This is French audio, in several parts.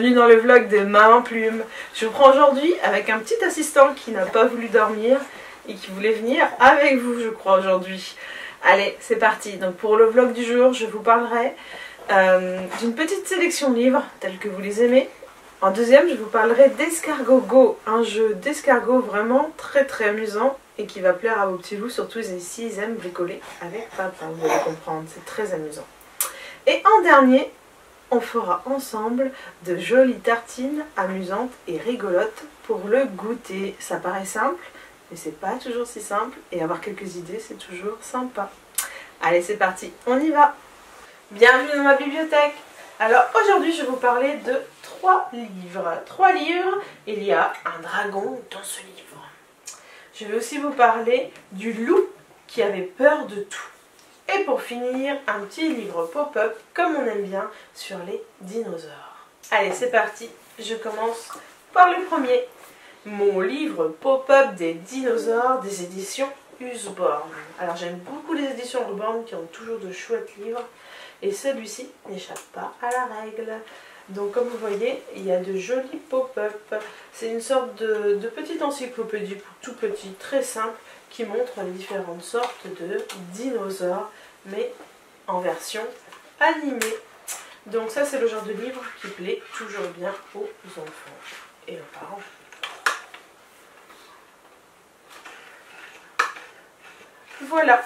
bienvenue dans le vlog de Maman Plume. Je vous prends aujourd'hui avec un petit assistant qui n'a pas voulu dormir et qui voulait venir avec vous, je crois, aujourd'hui. Allez, c'est parti. Donc pour le vlog du jour, je vous parlerai d'une petite sélection de livres tels que vous les aimez. En deuxième, je vous parlerai d'Escargot Go, un jeu d'escargot vraiment très amusant et qui va plaire à vos petits loups, surtout si ils aiment bricoler avec papa, vous allez comprendre, c'est très amusant. Et en dernier, on fera ensemble de jolies tartines amusantes et rigolotes pour le goûter. Ça paraît simple, mais c'est pas toujours si simple et avoir quelques idées, c'est toujours sympa. Allez, c'est parti, on y va! Bienvenue dans ma bibliothèque. Alors aujourd'hui, je vais vous parler de 3 livres. 3 livres, il y a un dragon dans ce livre. Je vais aussi vous parler du loup qui avait peur de tout. Et pour finir, un petit livre pop-up, comme on aime bien, sur les dinosaures. Allez, c'est parti, je commence par le premier. Mon livre pop-up des dinosaures des éditions Usborne. Alors j'aime beaucoup les éditions Usborne qui ont toujours de chouettes livres. Et celui-ci n'échappe pas à la règle. Donc comme vous voyez, il y a de jolis pop-up. C'est une sorte de petite encyclopédie tout petit, très simple, qui montre les différentes sortes de dinosaures, mais en version animée. Donc ça, c'est le genre de livre qui plaît toujours bien aux enfants et aux parents. Voilà.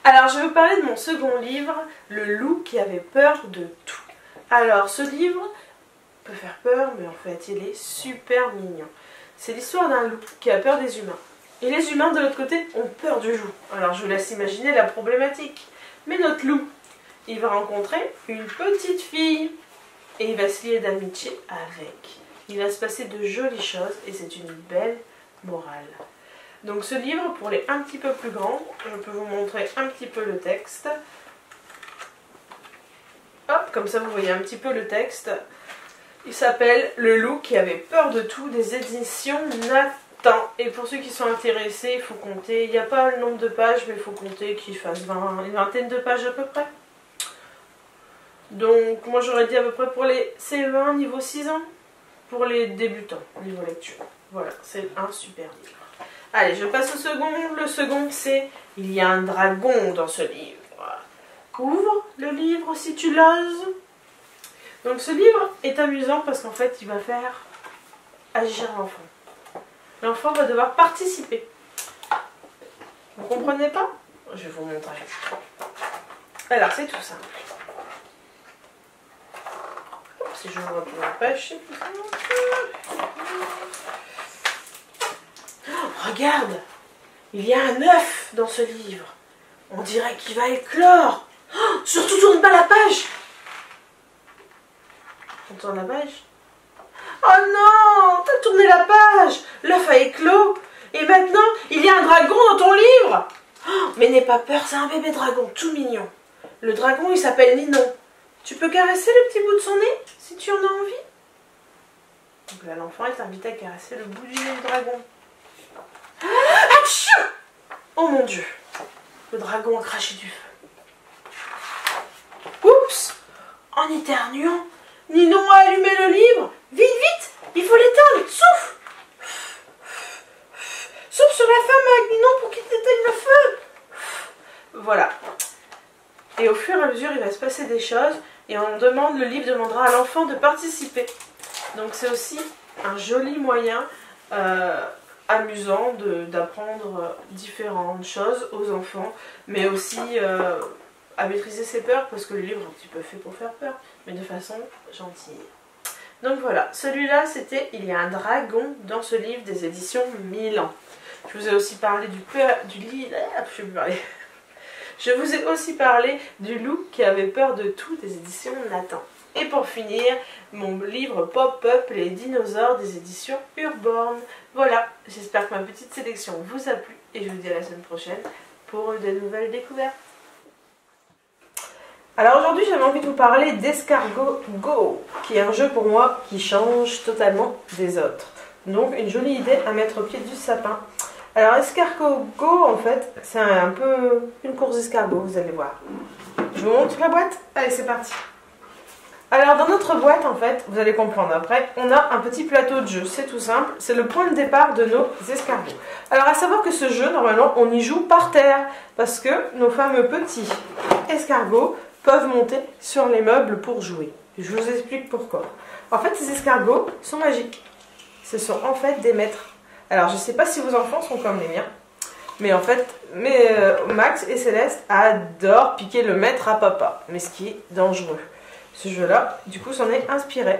Alors, je vais vous parler de mon second livre, Le loup qui avait peur de tout. Alors, ce livre peut faire peur, mais en fait, il est super mignon. C'est l'histoire d'un loup qui a peur des humains. Et les humains, de l'autre côté, ont peur du loup. Alors, je vous laisse imaginer la problématique. Mais notre loup, il va rencontrer une petite fille. Et il va se lier d'amitié avec. Il va se passer de jolies choses et c'est une belle morale. Donc ce livre, pour les un petit peu plus grands, je peux vous montrer un petit peu le texte. Hop, comme ça vous voyez un petit peu le texte. Il s'appelle Le loup qui avait peur de tout des éditions Nathan. Et pour ceux qui sont intéressés, il faut compter. Il n'y a pas le nombre de pages, mais il faut compter qu'il fasse une vingtaine de pages à peu près. Donc moi j'aurais dit à peu près pour les C20 niveau 6 ans. Pour les débutants niveau lecture. Voilà, c'est un super livre. Allez, je passe au second. Le second, c'est « Il y a un dragon dans ce livre ». Ouvre le livre si tu l'oses. Donc ce livre est amusant parce qu'en fait, il va faire agir l'enfant. L'enfant va devoir participer. Vous comprenez pas? Je vais vous montrer. Alors, c'est tout simple. Si je vois pour l'empêcher. Regarde, il y a un œuf dans ce livre. On dirait qu'il va éclore. Oh, surtout tourne pas la page. On tourne la page. Oh non, t'as tourné la page. L'œuf a éclos. Et maintenant, il y a un dragon dans ton livre. Oh, mais n'aie pas peur, c'est un bébé dragon tout mignon. Le dragon, il s'appelle Ninon. Tu peux caresser le petit bout de son nez si tu en as envie. Donc là, l'enfant est invité à caresser le bout du nez du dragon. Atchou! Oh mon Dieu, le dragon a craché du feu. Oups! En éternuant, Ninon a allumé le livre. Vite, il faut l'éteindre. Souffle! Souffle sur la femme avec Ninon pour qu'il éteigne le feu. Voilà. Et au fur et à mesure, il va se passer des choses. Et le livre demandera à l'enfant de participer. Donc c'est aussi un joli moyen amusant d'apprendre différentes choses aux enfants, mais aussi à maîtriser ses peurs, parce que le livre est un petit peu fait pour faire peur, mais de façon gentille. Donc voilà, celui-là c'était Il y a un dragon dans ce livre des éditions Milan. Je vous ai aussi parlé Je vous ai aussi parlé du loup qui avait peur de tout des éditions Nathan. Et pour finir, mon livre pop-up, Les dinosaures des éditions Usborne. Voilà, j'espère que ma petite sélection vous a plu et je vous dis à la semaine prochaine pour de nouvelles découvertes. Alors aujourd'hui, j'avais envie de vous parler d'Escargot Go, qui est un jeu pour moi qui change totalement des autres. Donc une jolie idée à mettre au pied du sapin. Alors Escargot Go, en fait, c'est un peu une course d'escargot, vous allez voir. Je vous montre la boîte? Allez, c'est parti. Alors dans notre boîte en fait, vous allez comprendre après, on a un petit plateau de jeu, c'est tout simple, c'est le point de départ de nos escargots. Alors à savoir que ce jeu, normalement, on y joue par terre, parce que nos fameux petits escargots peuvent monter sur les meubles pour jouer. Je vous explique pourquoi. En fait, ces escargots sont magiques. Ce sont en fait des maîtres. Alors je ne sais pas si vos enfants sont comme les miens, mais en fait, Max et Céleste adorent piquer le maître à papa, mais ce qui est dangereux. Ce jeu-là, du coup, s'en est inspiré.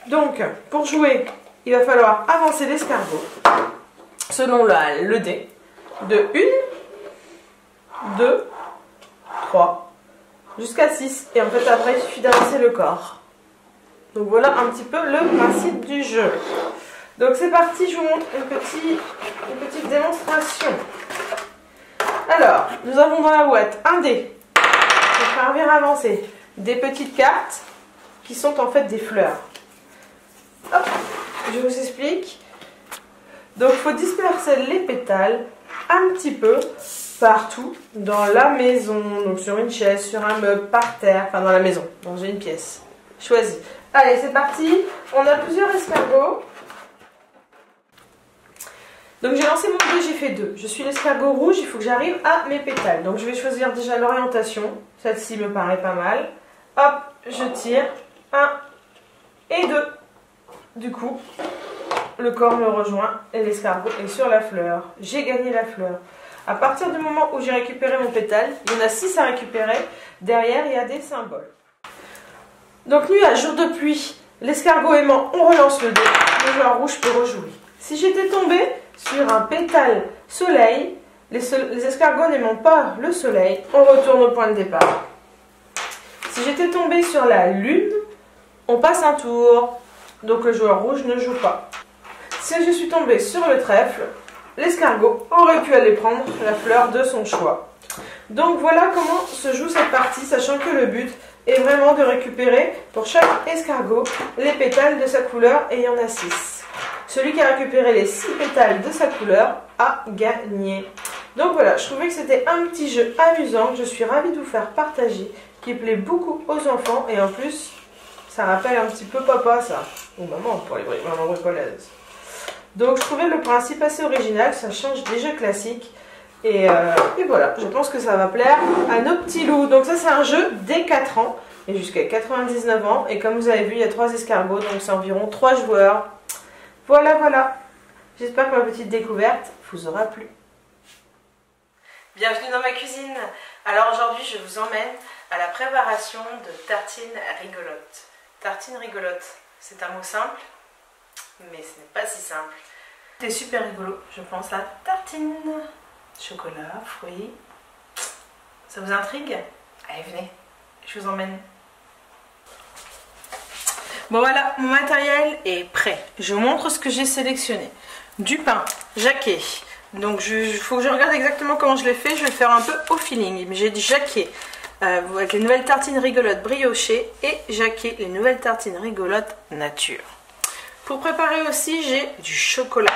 Donc, pour jouer, il va falloir avancer l'escargot selon le dé de 1, 2, 3, jusqu'à 6. Et en fait, après, il suffit d'avancer le corps. Donc, voilà un petit peu le principe du jeu. Donc, c'est parti, je vous montre une petite démonstration. Alors, nous avons dans la boîte un dé pour faire bien avancer. Des petites cartes qui sont en fait des fleurs. Hop, je vous explique. Donc il faut disperser les pétales un petit peu partout dans la maison. Donc sur une chaise, sur un meuble, par terre, enfin dans la maison, dans une pièce. Choisis. Allez, c'est parti. On a plusieurs escargots. Donc j'ai lancé mon dé, j'ai fait 2. Je suis l'escargot rouge, il faut que j'arrive à mes pétales. Donc je vais choisir déjà l'orientation. Celle-ci me paraît pas mal. Hop, je tire. 1 et 2. Du coup, le corps me rejoint et l'escargot est sur la fleur. J'ai gagné la fleur. À partir du moment où j'ai récupéré mon pétale, il y en a 6 à récupérer. Derrière, il y a des symboles. Donc nuage, jour de pluie, l'escargot aimant, on relance le dé. Le joueur rouge peut rejouer. Si j'étais tombée sur un pétale soleil, les escargots n'aimant pas le soleil, on retourne au point de départ. Si j'étais tombée sur la lune, on passe un tour. Donc le joueur rouge ne joue pas. Si je suis tombée sur le trèfle, l'escargot aurait pu aller prendre la fleur de son choix. Donc voilà comment se joue cette partie, sachant que le but est vraiment de récupérer pour chaque escargot les pétales de sa couleur, et il y en a 6. Celui qui a récupéré les 6 pétales de sa couleur a gagné. Donc voilà, je trouvais que c'était un petit jeu amusant, je suis ravie de vous faire partager, qui plaît beaucoup aux enfants, et en plus, ça rappelle un petit peu papa ça, ou maman pour les mamans bricoleuses. Donc je trouvais le principe assez original, ça change des jeux classiques, et voilà, je pense que ça va plaire à nos petits loups. Donc ça c'est un jeu dès 4 ans, et jusqu'à 99 ans, et comme vous avez vu, il y a 3 escargots, donc c'est environ 3 joueurs. Voilà, voilà. J'espère que ma petite découverte vous aura plu. Bienvenue dans ma cuisine. Alors aujourd'hui, je vous emmène à la préparation de tartines rigolotes. Tartines rigolotes, c'est un mot simple, mais ce n'est pas si simple. C'est super rigolo, je pense à tartine. Chocolat, fruits. Ça vous intrigue? Allez, venez, je vous emmène. Bon voilà, mon matériel est prêt. Je vous montre ce que j'ai sélectionné. Du pain jaqué. Donc il faut que je regarde exactement comment je l'ai fait. Je vais le faire un peu au feeling. Mais j'ai du jaqué avec les nouvelles tartines rigolotes briochées et jaqué les nouvelles tartines rigolotes nature. Pour préparer aussi, j'ai du chocolat,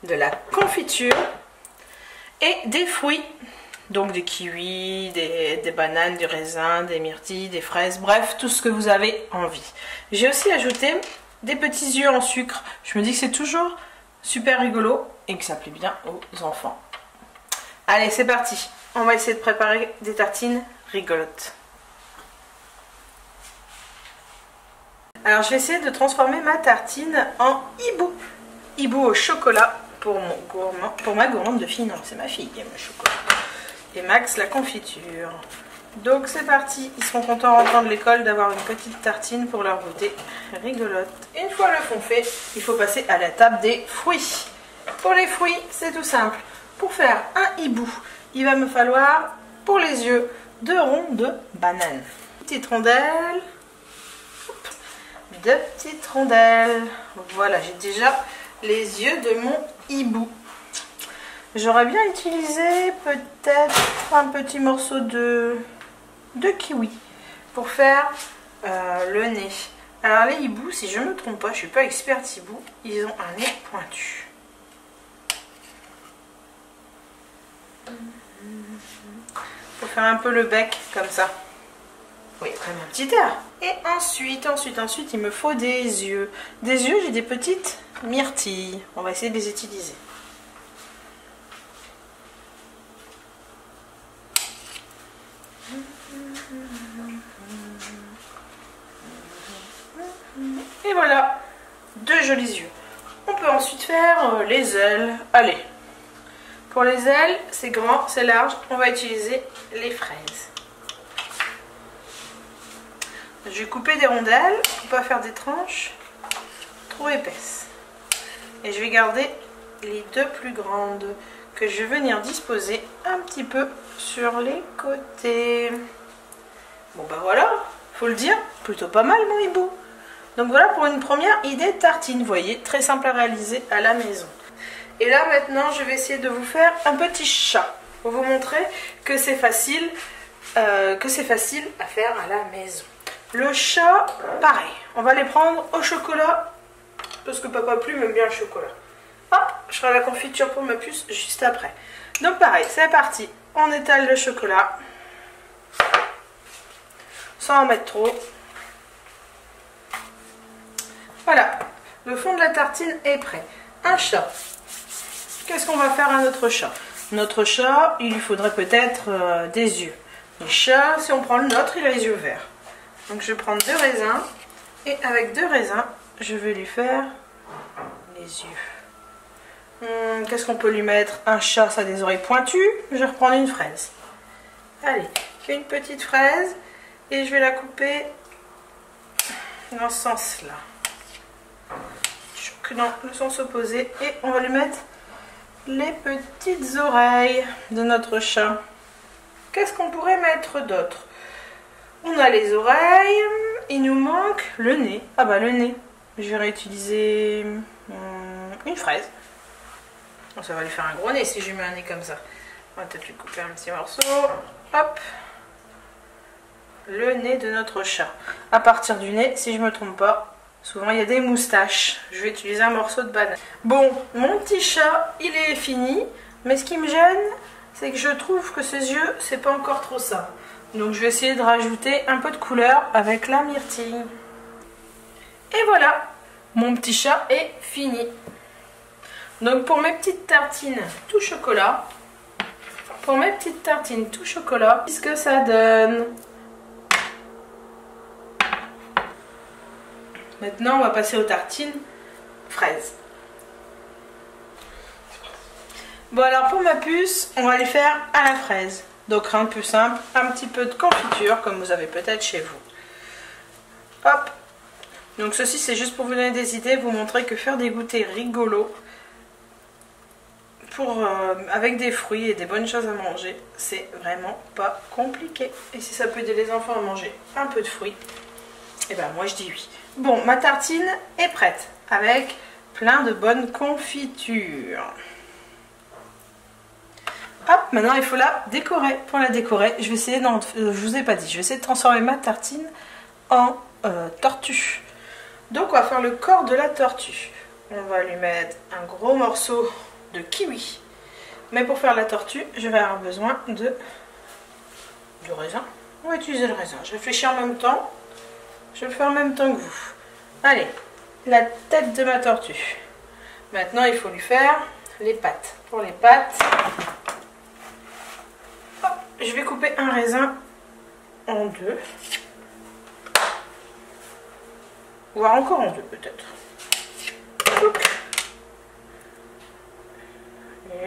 de la confiture et des fruits. Donc des kiwis, des bananes, du raisin, des myrtilles, des fraises, bref, tout ce que vous avez envie. J'ai aussi ajouté des petits œufs en sucre. Je me dis que c'est toujours super rigolo et que ça plaît bien aux enfants. Allez, c'est parti. On va essayer de préparer des tartines rigolotes. Alors, je vais essayer de transformer ma tartine en hibou. Hibou au chocolat pour ma gourmande de fille. Non, c'est ma fille qui aime le chocolat. Et Max, la confiture. Donc c'est parti, ils seront contents en rentrant de l'école d'avoir une petite tartine pour leur goûter rigolote. Une fois le fond fait, il faut passer à la table des fruits. Pour les fruits, c'est tout simple. Pour faire un hibou, il va me falloir, pour les yeux, 2 ronds de bananes. Petite rondelle. Hop. 2 petites rondelles. Voilà, j'ai déjà les yeux de mon hibou. J'aurais bien utilisé peut-être un petit morceau de kiwi pour faire le nez. Alors les hiboux, si je ne me trompe pas, je ne suis pas experte hibou, ils ont un nez pointu. Pour faire un peu le bec comme ça. Oui, quand même un petit air. Et ensuite, il me faut des yeux. Des yeux, j'ai des petites myrtilles. On va essayer de les utiliser. Et voilà, deux jolis yeux. On peut ensuite faire les ailes. Allez, pour les ailes, c'est grand, c'est large, on va utiliser les fraises. Je vais couper des rondelles pour pas faire des tranches trop épaisses. Et je vais garder les deux plus grandes que je vais venir disposer un petit peu sur les côtés. Bon bah voilà, faut le dire, plutôt pas mal mon hibou. Donc voilà pour une première idée de tartine, vous voyez, très simple à réaliser à la maison. Et là maintenant je vais essayer de vous faire un petit chat pour vous montrer que c'est facile à faire à la maison. Le chat, pareil, on va les prendre au chocolat parce que Papa Plume aime bien le chocolat. Hop, je ferai la confiture pour ma puce juste après. Donc pareil, c'est parti, on étale le chocolat sans en mettre trop. Voilà, le fond de la tartine est prêt. Un chat. Qu'est-ce qu'on va faire à notre chat? Notre chat, il lui faudrait peut-être des yeux. Les chats, si on prend le nôtre, il a les yeux verts. Donc je vais prendre deux raisins. Et avec deux raisins, je vais lui faire les yeux. Qu'est-ce qu'on peut lui mettre? Un chat, ça a des oreilles pointues. Je vais reprendre une fraise. Allez, une petite fraise. Et je vais la couper dans ce sens-là. Dans le sens opposé. Et on va lui mettre les petites oreilles de notre chat. Qu'est-ce qu'on pourrait mettre d'autre? On a les oreilles, il nous manque le nez. Ah bah le nez, je vais réutiliser une fraise. Bon, ça va lui faire un gros nez si je lui mets un nez comme ça. On va peut-être lui couper un petit morceau. Hop, le nez de notre chat. À partir du nez, si je ne me trompe pas, souvent il y a des moustaches. Je vais utiliser un morceau de banane. Bon, mon petit chat, il est fini. Mais ce qui me gêne, c'est que je trouve que ses yeux, c'est pas encore trop ça. Donc je vais essayer de rajouter un peu de couleur avec la myrtille. Et voilà, mon petit chat est fini. Donc pour mes petites tartines tout chocolat, qu'est-ce que ça donne? Maintenant on va passer aux tartines fraises. Bon alors pour ma puce, on va les faire à la fraise. Donc rien de plus simple, un petit peu de confiture comme vous avez peut-être chez vous. Hop. Donc ceci c'est juste pour vous donner des idées, vous montrer que faire des goûters rigolos avec des fruits et des bonnes choses à manger, c'est vraiment pas compliqué. Et si ça peut aider les enfants à manger un peu de fruits, et ben moi je dis oui. Bon, ma tartine est prête avec plein de bonnes confitures. Hop, maintenant il faut la décorer. Pour la décorer, je vais essayer, non, je vous ai pas dit, je vais essayer de transformer ma tartine en tortue. Donc on va faire le corps de la tortue. On va lui mettre un gros morceau de kiwi. Mais pour faire la tortue, je vais avoir besoin du raisin. On va utiliser le raisin. Je réfléchis en même temps. Je vais le faire en même temps que vous. Allez, la tête de ma tortue. Maintenant, il faut lui faire les pattes. Pour les pattes, hop, je vais couper un raisin en deux. Voire encore en deux peut-être.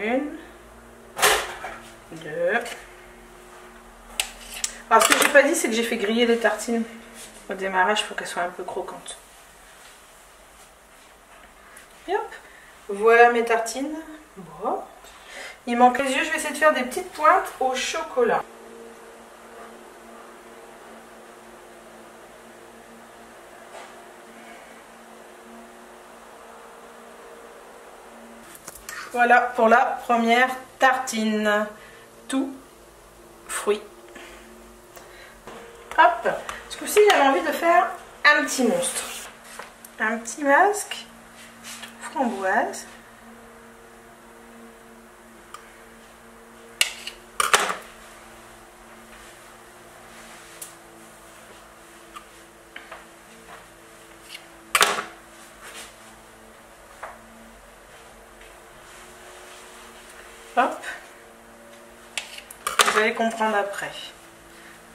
Une, deux. Alors ce que j'ai pas dit, c'est que j'ai fait griller les tartines au démarrage pour qu'elles soient un peu croquantes. Et hop, voilà mes tartines. Bon. Il manque les yeux, je vais essayer de faire des petites pointes au chocolat. Voilà pour la première tartine, tout fruit. Hop, ce coup-ci j'avais envie de faire un petit monstre, un petit masque framboise. Hop. Vous allez comprendre après.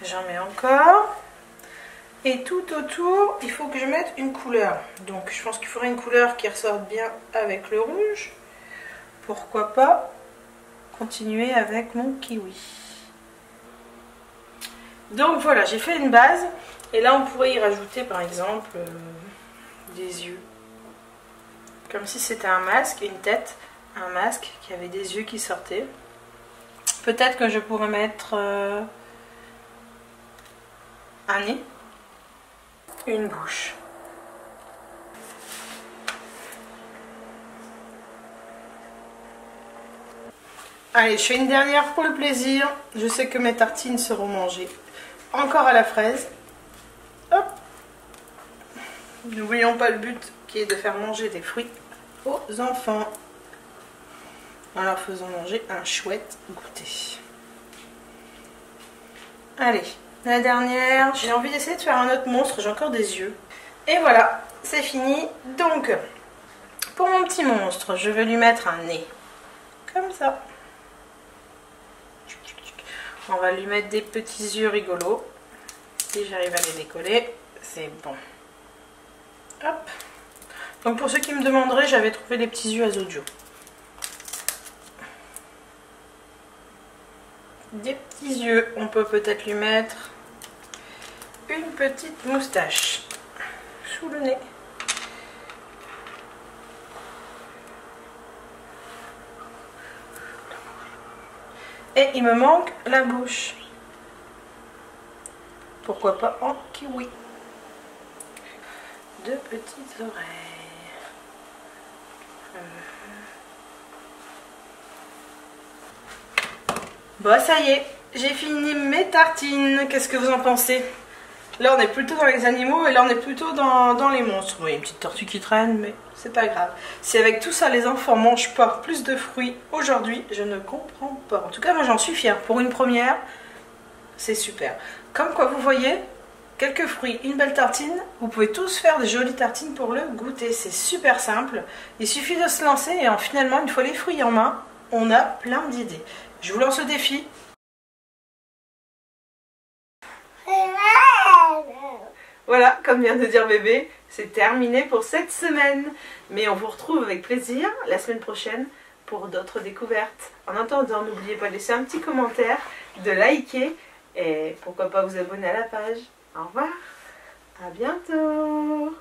J'en mets encore. Et tout autour, il faut que je mette une couleur. Donc je pense qu'il faudrait une couleur qui ressorte bien avec le rouge. Pourquoi pas continuer avec mon kiwi. Donc voilà, j'ai fait une base. Et là, on pourrait y rajouter par exemple des yeux. Comme si c'était un masque, une tête, un masque qui avait des yeux qui sortaient. Peut-être que je pourrais mettre un nez, une bouche. Allez, je fais une dernière pour le plaisir. Je sais que mes tartines seront mangées encore à la fraise. Hop. N'oublions pas le but qui est de faire manger des fruits aux enfants en leur faisant manger un chouette goûter. Allez, la dernière. J'ai envie d'essayer de faire un autre monstre. J'ai encore des yeux. Et voilà, c'est fini. Donc, pour mon petit monstre, je vais lui mettre un nez. Comme ça. On va lui mettre des petits yeux rigolos. Si j'arrive à les décoller, c'est bon. Hop. Donc pour ceux qui me demanderaient, j'avais trouvé les petits yeux à Zodio. Des petits yeux. On peut peut-être lui mettre une petite moustache sous le nez. Et il me manque la bouche. Pourquoi pas en kiwi. Deux petites oreilles. Bon, ça y est, j'ai fini mes tartines. Qu'est-ce que vous en pensez? Là, on est plutôt dans les animaux et là, on est plutôt dans les monstres. Bon, il y a une petite tortue qui traîne, mais c'est pas grave. Si avec tout ça, les enfants mangent pas plus de fruits aujourd'hui, je ne comprends pas. En tout cas, moi, j'en suis fière. Pour une première, c'est super. Comme quoi, vous voyez, quelques fruits, une belle tartine. Vous pouvez tous faire des jolies tartines pour le goûter. C'est super simple. Il suffit de se lancer et finalement, une fois les fruits en main, on a plein d'idées. Je vous lance le défi. Voilà, comme vient de dire bébé, c'est terminé pour cette semaine. Mais on vous retrouve avec plaisir la semaine prochaine pour d'autres découvertes. En attendant, n'oubliez pas de laisser un petit commentaire, de liker et pourquoi pas vous abonner à la page. Au revoir, à bientôt.